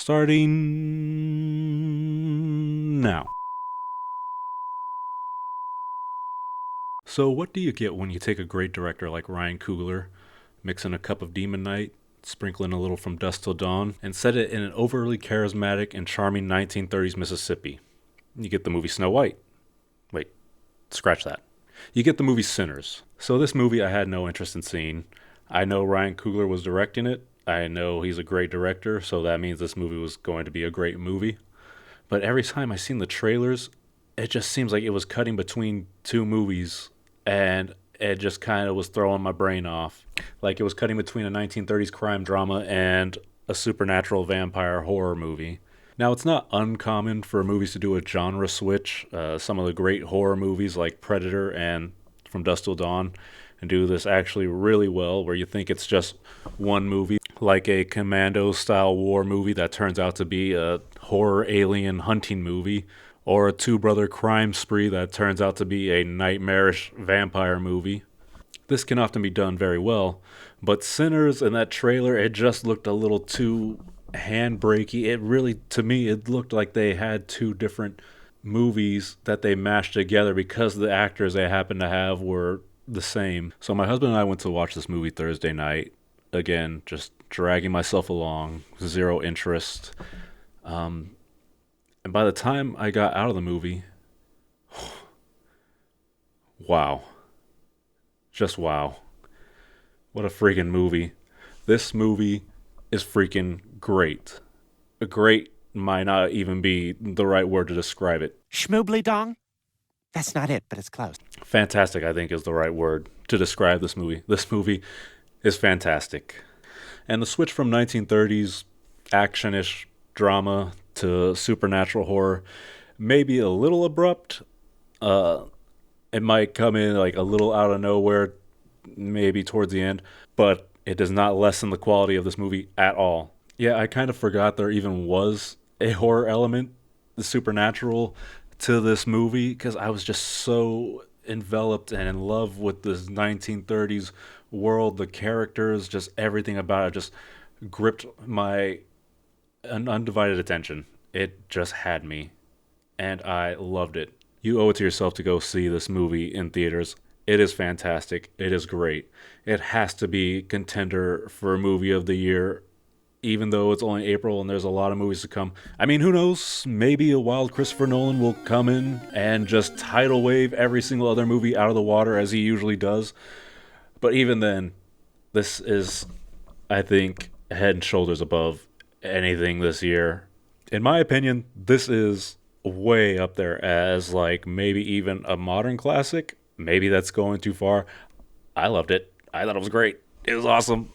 Starting now. So what do you get when you take a great director like Ryan Coogler, mix in a cup of Demon Night, sprinkle in a little From Dusk Till Dawn, and set it in an overly charismatic and charming 1930s Mississippi? You get the movie Snow White. Wait, scratch that. You get the movie Sinners. So this movie I had no interest in seeing. I know Ryan Coogler was directing it. I know he's a great director, so that means this movie was going to be a great movie. But every time I seen the trailers, it just seems like it was cutting between two movies, and it just kind of was throwing my brain off. Like it was cutting between a 1930s crime drama and a supernatural vampire horror movie. Now, it's not uncommon for movies to do a genre switch. Some of the great horror movies like Predator and From Dusk Till Dawn and do this actually really well, where you think it's just one movie, like a commando-style war movie that turns out to be a horror alien hunting movie, or a two-brother crime spree that turns out to be a nightmarish vampire movie. This can often be done very well, but Sinners in that trailer, it just looked a little too handbrakey. It really, to me, it looked like they had two different movies that they mashed together because the actors they happened to have were the same. So my husband and I went to watch this movie Thursday night. Again, just dragging myself along, zero interest. And by the time I got out of the movie, wow. Just wow. What a freaking movie. This movie is freaking great. Great might not even be the right word to describe it. Schmoobly dong? That's not it, but it's close. Fantastic, I think, is the right word to describe this movie. This movie is fantastic. And the switch from 1930s action-ish drama to supernatural horror may be a little abrupt. It might come in like a little out of nowhere, maybe towards the end, but it does not lessen the quality of this movie at all. Yeah, I kind of forgot there even was a horror element, the supernatural, to this movie because I was just so enveloped and in love with this 1930s world, the characters, just everything about it just gripped my undivided attention. It just had me, and I loved it. You owe it to yourself to go see this movie in theaters. It is fantastic. It is great. It has to be contender for movie of the year, even though it's only April and there's a lot of movies to come. I mean, who knows? Maybe a wild Christopher Nolan will come in and just tidal wave every single other movie out of the water as he usually does. But even then, this is, I think, head and shoulders above anything this year. In my opinion, this is way up there as like maybe even a modern classic. Maybe that's going too far. I loved it. I thought it was great. It was awesome.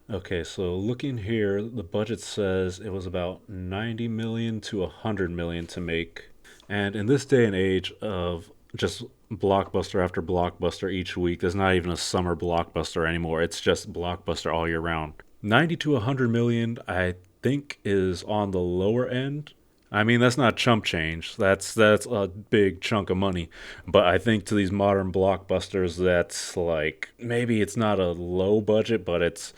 Okay, so looking here, the budget says it was about 90 million to 100 million to make. And in this day and age of just blockbuster after blockbuster each week, there's not even a summer blockbuster anymore. It's just blockbuster all year round. 90 to 100 million, I think, is on the lower end. I mean, that's not chump change. That's a big chunk of money. But I think to these modern blockbusters, that's like, maybe it's not a low budget, but it's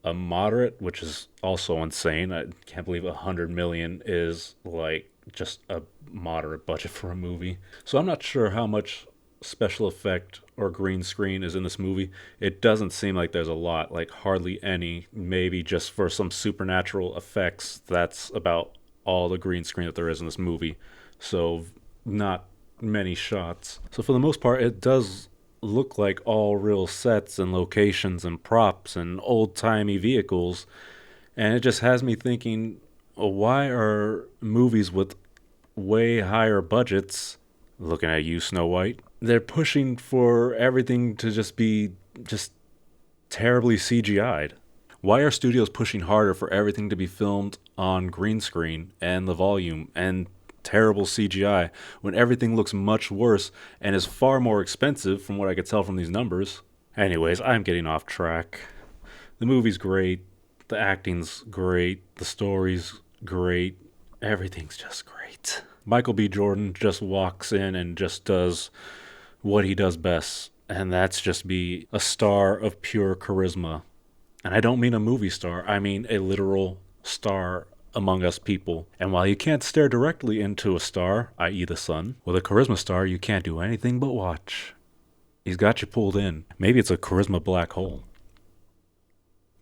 a moderate, which is also insane. I can't believe 100 million is like just a moderate budget for a movie. So I'm not sure how much special effect or green screen is in this movie. It doesn't seem like there's a lot, like hardly any. Maybe just for some supernatural effects, that's about all the green screen that there is in this movie. So not many shots. So for the most part, it does look like all real sets and locations and props and old-timey vehicles. And it just has me thinking, why are movies with way higher budgets, looking at you, Snow White, they're pushing for everything to just be just terribly CGI'd? Why are studios pushing harder for everything to be filmed on green screen and the volume and terrible CGI when everything looks much worse and is far more expensive from what I could tell from these numbers? Anyways, I'm getting off track. The movie's great. The acting's great. The story's great. Everything's just great. Michael B. Jordan just walks in and just does what he does best, and that's just be a star of pure charisma. And I don't mean a movie star. I mean a literal star among us people. And while you can't stare directly into a star, i.e. the sun, with a charisma star, you can't do anything but watch. He's got you pulled in. Maybe it's a charisma black hole.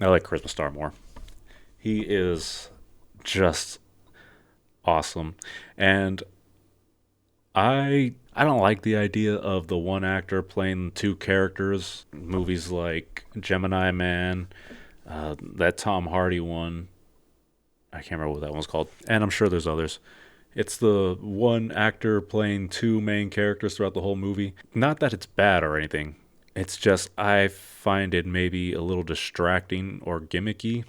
I like charisma star more. He is just awesome. And I don't like the idea of the one actor playing two characters. Movies like Gemini Man, that Tom Hardy one. I can't remember what that one's called. And I'm sure there's others. It's the one actor playing two main characters throughout the whole movie. Not that it's bad or anything. It's just I find it maybe a little distracting or gimmicky.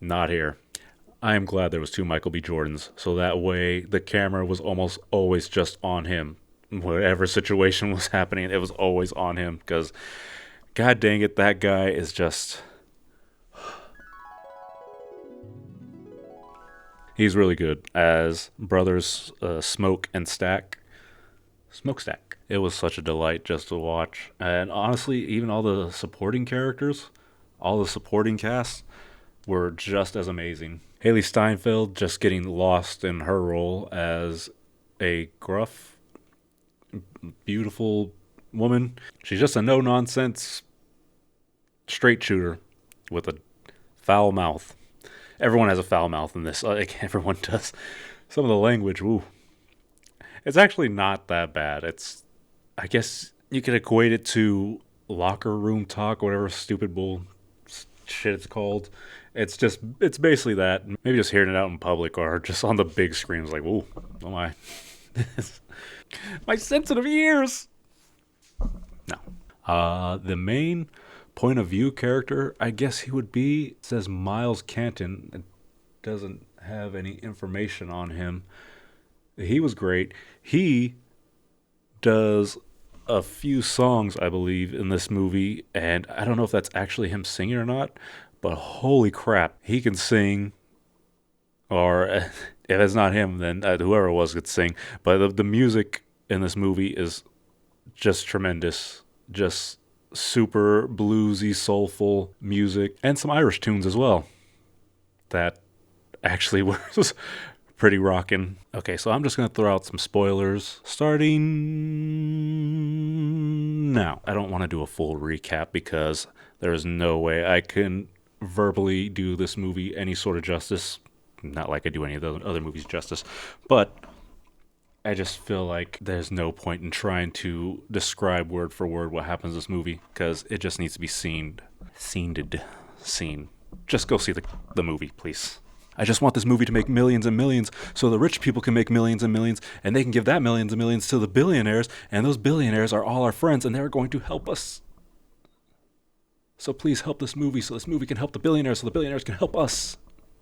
Not here. I am glad there was two Michael B. Jordans, so that way the camera was almost always just on him. Whatever situation was happening, it was always on him, because god dang it, that guy is just... He's really good as brothers Smoke and Stack. Smokestack. It was such a delight just to watch. And honestly, even all the supporting characters, all the supporting cast, were just as amazing. Haley Steinfeld just getting lost in her role as a gruff, beautiful woman. She's just a no-nonsense straight shooter with a foul mouth. Everyone has a foul mouth in this. Like, everyone does. Some of the language, ooh. It's actually not that bad. It's, I guess you could equate it to locker room talk, whatever stupid bull shit it's called. It's basically that. Maybe just hearing it out in public or just on the big screen is like, ooh, oh my. My sensitive ears. No. The main point of view character, I guess he would be, it says Miles Canton. It doesn't have any information on him. He was great. He does a few songs, I believe, in this movie, and I don't know if that's actually him singing or not, but holy crap, he can sing. Or if it's not him, then whoever it was could sing. But the music in this movie is just tremendous. Just super bluesy, soulful music, and some Irish tunes as well. That actually was pretty rockin'. Okay, so I'm just going to throw out some spoilers starting now. I don't want to do a full recap because there is no way I can verbally do this movie any sort of justice. Not like I do any of the other movies justice, but I just feel like there's no point in trying to describe word for word what happens in this movie because it just needs to be seen. Just go see the movie, please. I just want this movie to make millions and millions so the rich people can make millions and millions, and they can give that millions and millions to the billionaires, and those billionaires are all our friends, and they're going to help us. So please help this movie so this movie can help the billionaires so the billionaires can help us.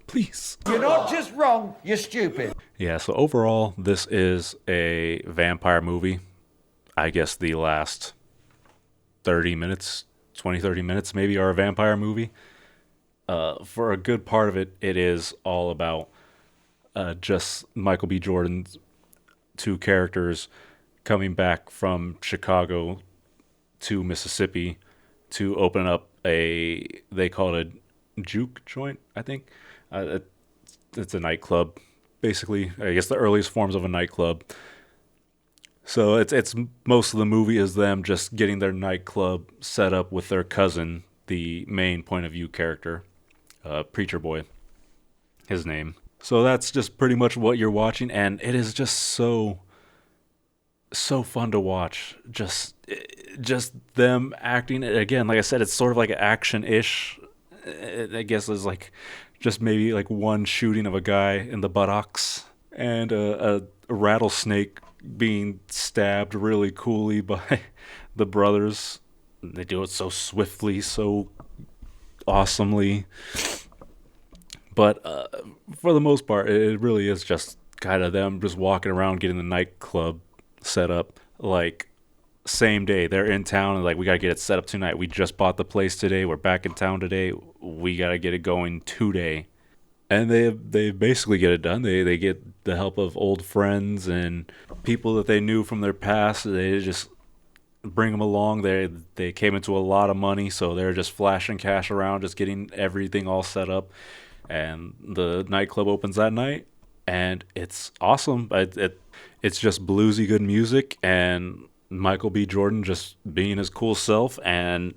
Please. You're not just wrong, you're stupid. Yeah, so overall, this is a vampire movie. I guess the last 30 minutes, 30 minutes maybe are a vampire movie. For a good part of it, it is all about just Michael B. Jordan's two characters coming back from Chicago to Mississippi to open up they call it a juke joint, I think. It's a nightclub, basically. I guess the earliest forms of a nightclub. So it's most of the movie is them just getting their nightclub set up with their cousin, the main point of view character, Preacher Boy, his name. So that's just pretty much what you're watching, and it is just so fun to watch. Just them acting. Again, like I said, it's sort of like action-ish. I guess it's like just maybe like one shooting of a guy in the buttocks and a rattlesnake being stabbed really coolly by the brothers. They do it so swiftly, so awesomely. But for the most part, it really is just kind of them just walking around getting the nightclub set up. Like, same day, they're in town and like, we got to get it set up tonight. We just bought the place today. We're back in town today. We got to get it going today. And they basically get it done. They get the help of old friends and people that they knew from their past. They just bring them along. They came into a lot of money, so they're just flashing cash around, just getting everything all set up. And the nightclub opens that night, and it's awesome. It's just bluesy good music, and Michael B. Jordan just being his cool self, and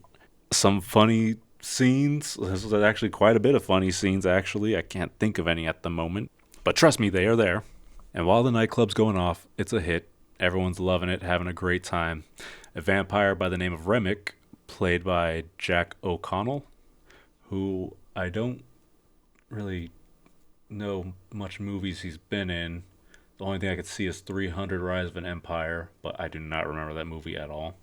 some funny scenes. There's actually quite a bit of funny scenes, actually. I can't think of any at the moment. But trust me, they are there. And while the nightclub's going off, it's a hit. Everyone's loving it, having a great time. A vampire by the name of Remick, played by Jack O'Connell, who I don't really know much movies he's been in. The only thing I could see is 300 Rise of an Empire, but I do not remember that movie at all.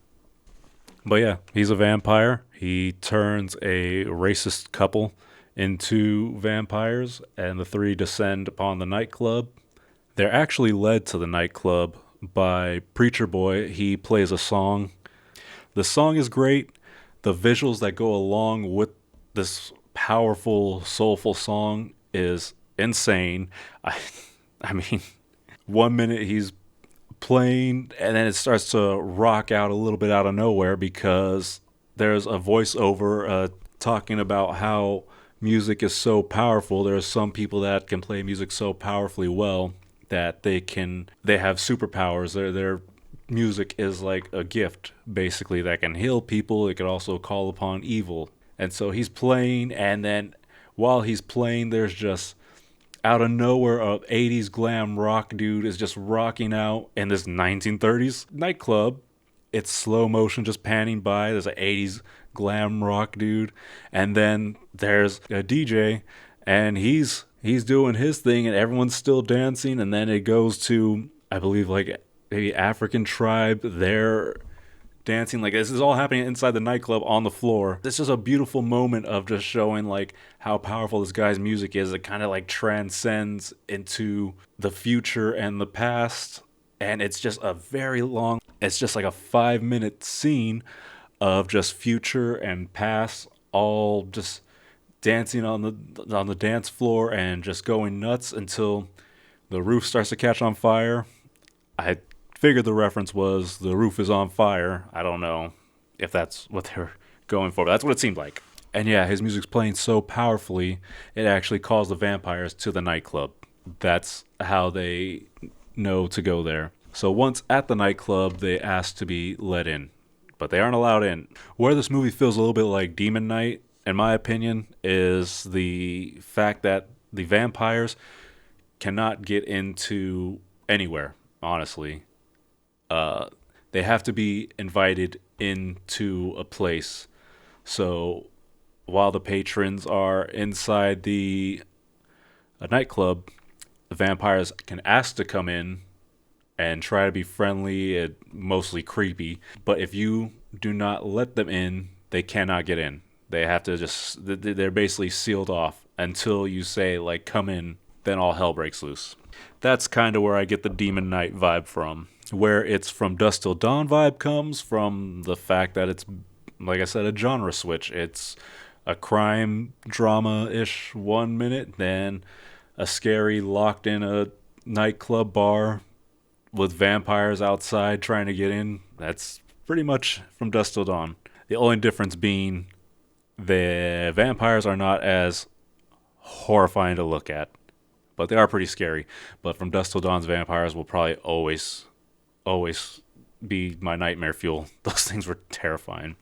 But yeah, he's a vampire. He turns a racist couple into vampires, and the three descend upon the nightclub. They're actually led to the nightclub by Preacher Boy. He plays a song. The song is great. The visuals that go along with this powerful, soulful song is insane. I mean, 1 minute he's playing, and then it starts to rock out a little bit out of nowhere because there's a voiceover talking about how music is so powerful. There are some people that can play music so powerfully well that they have superpowers. Their music is like a gift, basically, that can heal people. It could also call upon evil. And so he's playing, and then while he's playing, there's just out of nowhere, a 80s glam rock dude is just rocking out in this 1930s nightclub. It's slow motion, just panning by. There's an 80s glam rock dude, and then there's a DJ, and he's doing his thing, and everyone's still dancing. And then it goes to, I believe, like maybe African tribe. They're dancing. Like, this is all happening inside the nightclub on the floor. This is a beautiful moment of just showing like how powerful this guy's music is. It kind of like transcends into the future and the past, and it's just a very long, it's just like a 5-minute scene of just future and past all just dancing on the dance floor and just going nuts until the roof starts to catch on fire. I figured the reference was the roof is on fire. I don't know if that's what they're going for, but that's what it seemed like. And yeah, his music's playing so powerfully, it actually calls the vampires to the nightclub. That's how they know to go there. So once at the nightclub, they ask to be let in, but they aren't allowed in. Where this movie feels a little bit like Demon Knight, in my opinion, is the fact that the vampires cannot get into anywhere, honestly. They have to be invited into a place. So while the patrons are inside a nightclub, the vampires can ask to come in and try to be friendly and mostly creepy. But if you do not let them in, they cannot get in. They have to they're basically sealed off until you say, like, come in, then all hell breaks loose. That's kind of where I get the Demon Knight vibe from. Where it's From Dusk Till Dawn vibe comes from the fact that it's, like I said, a genre switch. It's a crime drama-ish 1 minute, then a scary locked in a nightclub bar with vampires outside trying to get in. That's pretty much From Dusk Till Dawn. The only difference being the vampires are not as horrifying to look at, but they are pretty scary. But From Dusk Till Dawn's vampires will probably always be my nightmare fuel. Those things were terrifying.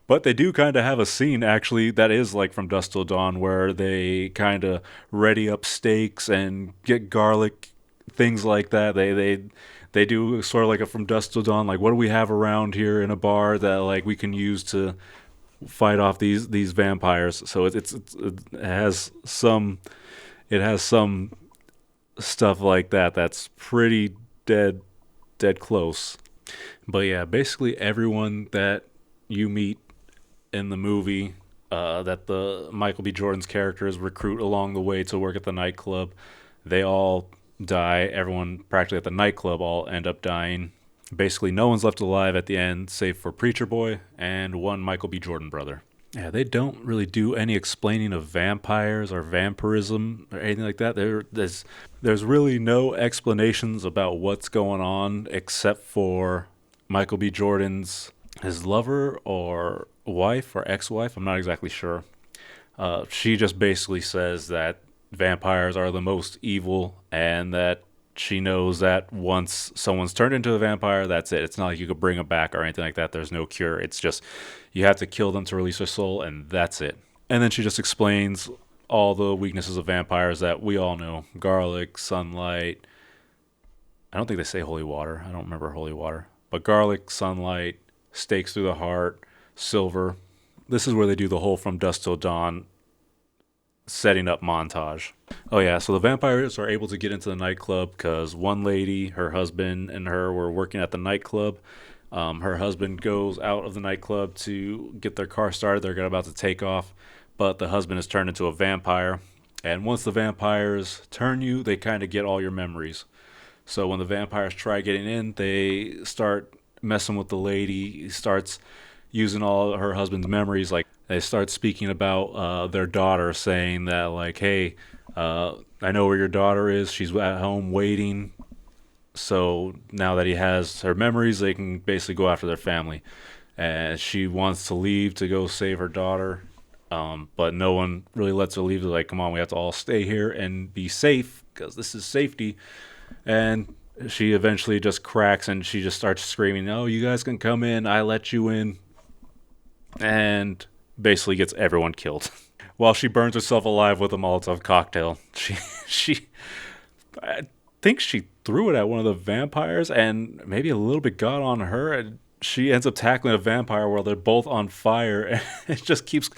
But they do kind of have a scene, actually, that is like From Dusk Till Dawn, where they kind of ready up steaks and get garlic, things like that. They do sort of like a From Dusk Till Dawn, like, what do we have around here in a bar that like we can use to fight off these vampires? So it has some stuff like that that's pretty dead close. But yeah, basically everyone that you meet in the movie that the Michael B. Jordan's characters recruit along the way to work at the nightclub, they all die. Everyone practically at the nightclub all end up dying. Basically no one's left alive at the end save for Preacher Boy and one Michael B. Jordan brother. Yeah, they don't really do any explaining of vampires or vampirism or anything like that. There's really no explanations about what's going on except for Michael B. Jordan's his lover or wife or ex-wife. I'm not exactly sure. She just basically says that vampires are the most evil, and that she knows that once someone's turned into a vampire, that's it. It's not like you could bring them back or anything like that. There's no cure. It's just you have to kill them to release their soul, and that's it. And then she just explains all the weaknesses of vampires that we all know: garlic, sunlight. I don't think they say holy water. I don't remember holy water. But garlic, sunlight, stakes through the heart, silver. This is where they do the whole from dusk till dawn setting up montage. Oh yeah, so the vampires are able to get into the nightclub because one lady, her husband, and her were working at the nightclub. Her husband goes out of the nightclub to get their car started. They're about to take off, but the husband is turned into a vampire. And once the vampires turn you, they kind of get all your memories. So when the vampires try getting in, they start messing with the lady. He starts using all her husband's memories. Like they start speaking about their daughter, saying that like, "Hey, I know where your daughter is. She's at home waiting." So now that he has her memories, they can basically go after their family. And she wants to leave to go save her daughter, but no one really lets her leave. They're like, "Come on, we have to all stay here and be safe because this is safety." And she eventually just cracks and she just starts screaming, "Oh, you guys can come in. I let you in." And basically gets everyone killed. While she burns herself alive with a Molotov cocktail. She I think she threw it at one of the vampires and maybe a little bit got on her, and she ends up tackling a vampire while they're both on fire. And it just keeps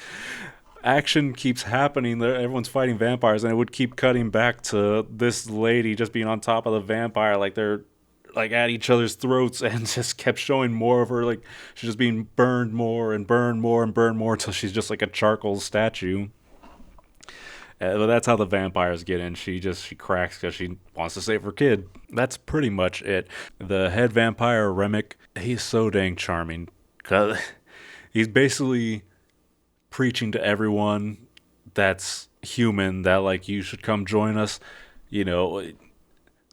action keeps happening. Everyone's fighting vampires, and it would keep cutting back to this lady just being on top of the vampire, like they're like at each other's throats, and just kept showing more of her. Like she's just being burned more and burned more and burned more until she's just like a charcoal statue. But that's how the vampires get in. She cracks because she wants to save her kid. That's pretty much it. The head vampire, Remick, he's so dang charming. Cause he's basically preaching to everyone that's human that like you should come join us. You know,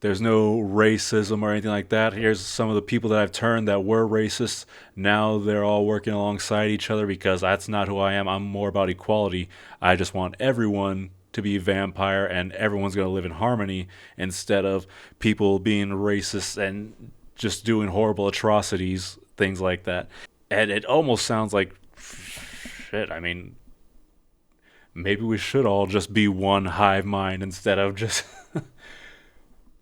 there's no racism or anything like that. Here's some of the people that I've turned that were racist. Now they're all working alongside each other because that's not who I am. I'm more about equality. I just want everyone to be a vampire and everyone's going to live in harmony instead of people being racist and just doing horrible atrocities, things like that. And it almost sounds like shit. I mean, maybe we should all just be one hive mind instead of just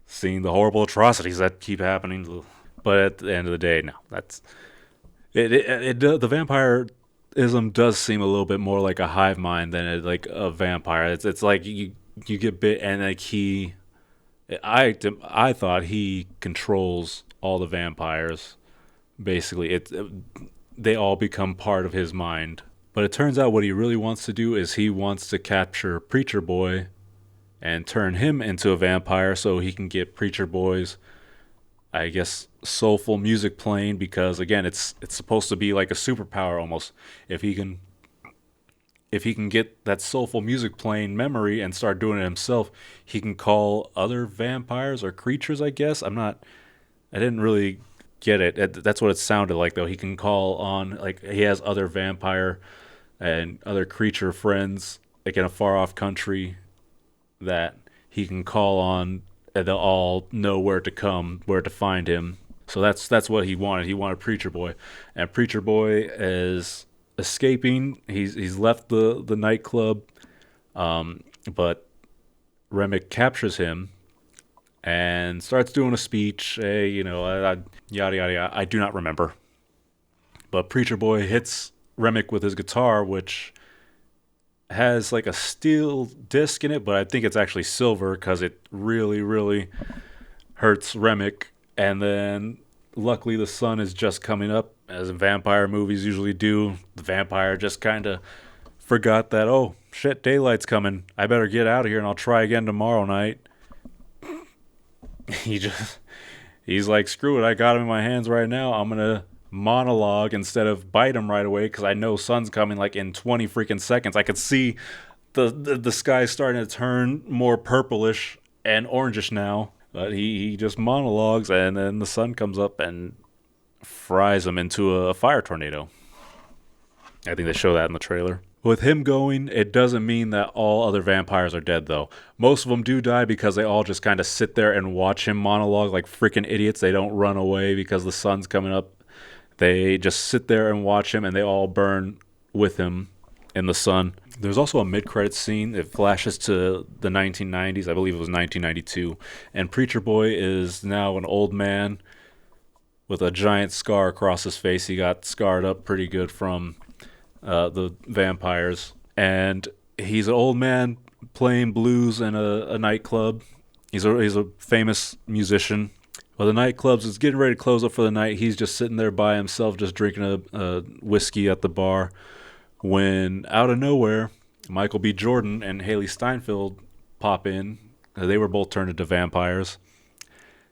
seeing the horrible atrocities that keep happening. But at the end of the day, no, that's it. The vampirism does seem a little bit more like a hive mind than like a vampire. It's like you get bit and like I thought he controls all the vampires. Basically, they all become part of his mind. But it turns out what he really wants to do is he wants to capture Preacher Boy and turn him into a vampire so he can get Preacher Boy's, I guess, soulful music playing, because again, it's supposed to be like a superpower almost. If he can get that soulful music playing memory and start doing it himself, he can call other vampires or creatures, I guess. I didn't really get it. That's what it sounded like though. He can call on, like, he has other vampire and other creature friends like in a far off country that he can call on, and they'll all know where to find him. So that's what he wanted. He wanted Preacher Boy, and Preacher Boy is escaping. He's left the nightclub, but Remick captures him and starts doing a speech. Hey, yada yada yada. I do not remember, but Preacher Boy hits Remick with his guitar, which has like a steel disc in it, but I think it's actually silver because it really, really hurts Remick. And then luckily the sun is just coming up, as in vampire movies usually do. The vampire just kind of forgot that, oh shit, daylight's coming. I better get out of here and I'll try again tomorrow night. He's like, screw it, I got him in my hands right now. I'm going to monologue instead of bite him right away because I know sun's coming like in 20 freaking seconds. I could see the sky starting to turn more purplish and orangish now, but he just monologues, and then the sun comes up and fries him into a fire tornado. I think they show that in the trailer. With him going, it doesn't mean that all other vampires are dead, though. Most of them do die because they all just kind of sit there and watch him monologue like freaking idiots. They don't run away because the sun's coming up. They just sit there and watch him, and they all burn with him in the sun. There's also a mid-credits scene. It flashes to the 1990s. I believe it was 1992. And Preacher Boy is now an old man with a giant scar across his face. He got scarred up pretty good from the vampires. And he's an old man playing blues in a nightclub. He's a famous musician. Well, the nightclubs is getting ready to close up for the night. He's just sitting there by himself, just drinking a whiskey at the bar, when out of nowhere, Michael B. Jordan and Haley Steinfeld pop in. They were both turned into vampires,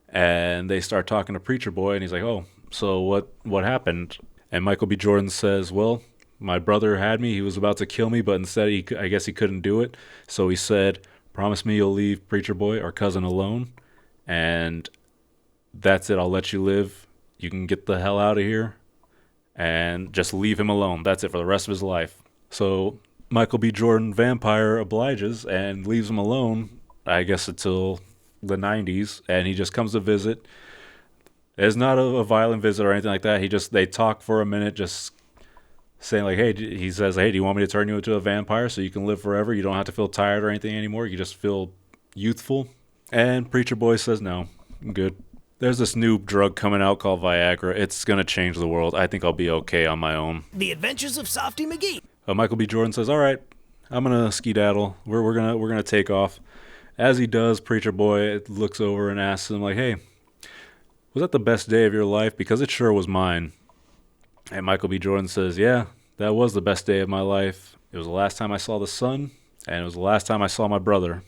and they start talking to Preacher Boy, and he's like, "Oh, so what happened?" And Michael B. Jordan says, "Well, my brother had me. He was about to kill me, but instead, I guess he couldn't do it. So he said, 'Promise me you'll leave Preacher Boy, our cousin, alone, and that's it. I'll let you live. You can get the hell out of here, and just leave him alone. That's it for the rest of his life.'" So Michael B. Jordan, vampire, obliges and leaves him alone, I guess, until the 90s, and he just comes to visit. It's not a violent visit or anything like that. They talk for a minute, just saying like, "Hey," he says, "Hey, do you want me to turn you into a vampire so you can live forever? You don't have to feel tired or anything anymore. You just feel youthful." And Preacher Boy says, "No, I'm good." There's this new drug coming out called Viagra. It's going to change the world. I think I'll be okay on my own. The Adventures of Softy McGee. Michael B. Jordan says, "All right, I'm going to skedaddle. We're going to take off." As he does, Preacher Boy looks over and asks him like, "Hey, was that the best day of your life? Because it sure was mine." And Michael B. Jordan says, "Yeah, that was the best day of my life. It was the last time I saw the sun, and it was the last time I saw my brother."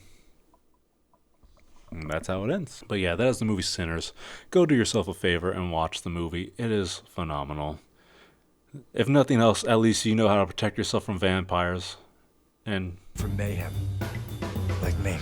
And that's how it ends. But yeah, that is the movie Sinners. Go do yourself a favor and watch the movie. It is phenomenal. If nothing else, at least you know how to protect yourself from vampires. And From mayhem. Like me.